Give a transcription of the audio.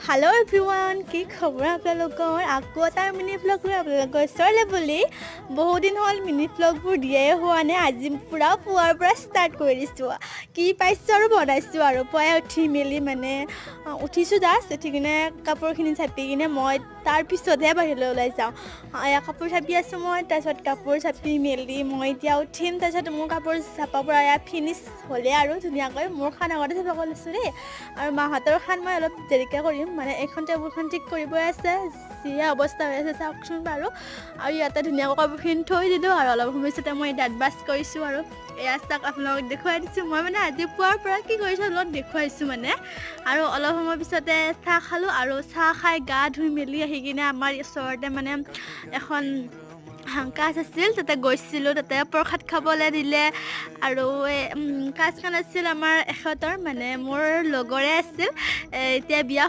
hello everyone কি খবৰ আপোনালোকৰ আকৌ এটা মিনি ব্লগ লৈ আপোনালোকৰ ওচৰলৈ বুলি বহুত দিন হ'ল মিনি ব্লগবোৰ দিয়াই হোৱা নাই আজি পুৰা পুৱাৰ পৰা ষ্টাৰ্ট কৰি দিছোঁ কি পাইছোঁ আৰু বনাইছোঁ আৰু পুৱাই উঠি মেলি মানে উঠিছোঁ জাষ্ট উঠি কিনে কাপোৰখিনি চাপি কিনে মই তাৰ পিছতহে বাহিৰলৈ ওলাই যাওঁ এয়া কাপোৰ চাপি আছোঁ মই তাৰপিছত কাপোৰ চাপি মেলি মই এতিয়া উঠিম তাৰপিছত মোৰ কাপোৰ চাপা পৰা এয়া ফিনিছ হ'লে আৰু ধুনীয়াকৈ মোৰ খান আগতে চাফা কৰি লৈছোঁ দেই আৰু মাহঁতৰ খান মই অলপ দেৰিকৈ কৰিম মানে এখন টেবুলখন ঠিক কৰিবই আছে যিয়ে অৱস্থা হৈ আছে চাওকচোন বাৰু আৰু ইয়াতে ধুনীয়াকৈ কাপোৰখিনি থৈ দিলোঁ আৰু অলপ সময় পিছতে মই দাঁত ব্ৰাছ কৰিছোঁ আৰু এয়া চাওক আপোনালোকক দেখুৱাই দিছোঁ মই মানে ৰাতিপুৱাৰ পৰা কি কৰিছোঁ অলপ দেখুৱাইছোঁ মানে আৰু অলপ সময় পিছতে চাহ খালোঁ আৰু চাহ খাই গা ধুই মেলি আহি কিনে আমাৰ ওচৰতে মানে এখন কাজ আছিল তাতে গৈছিলোঁ তাতে প্ৰসাদ খাবলৈ দিলে আৰু কাজখন আছিল আমাৰ এখেতৰ মানে মোৰ লগৰে আছিল এতিয়া বিয়া